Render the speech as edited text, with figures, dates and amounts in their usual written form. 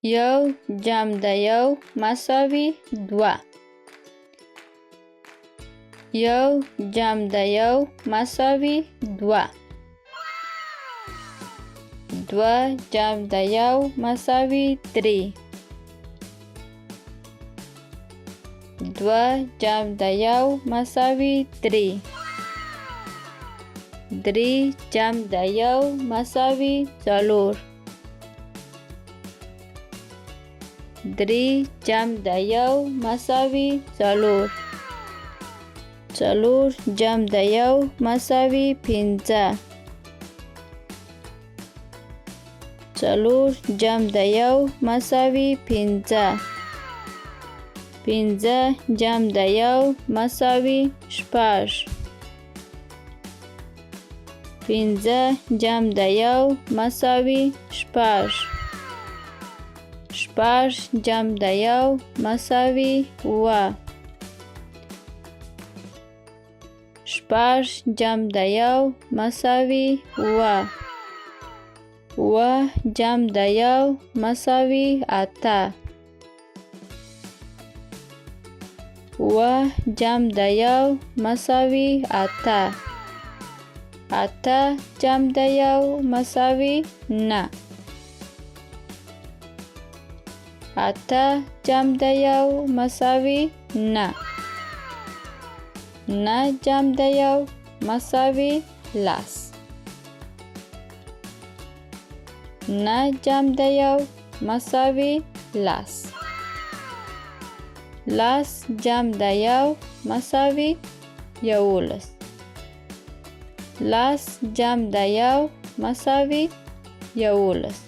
یو جمع د یو مساوي دوه. یو جمع د یو مساوي دوه. دوه جمع د یو مساوي درې. دوه جمع د یو مساوي درې. درې جمع د یو مساوي څلور. درې جمع د یو مساوي څلور. څلور جمع د یو مساوي پنځه. څلور جمع د یو مساوي پنځه. پنځه جمع د یو مساوي شپږ. پنځه جمع د یو مساوي شپږ. شپږ جمع د یو مساوي اووه. شپږ جمع د یو مساوي اووه. اووه جمع د یو مساوي اته. اووه جمع د یو مساوي اته. اته جمع د یو مساوي نه. اته جمع د یو مساوي نه. نه جمع د یو مساوي لس. نه جمع د یو مساوي لس. لس جمع د یو مساوي یولس. لس جمع د یو مساوي یولس.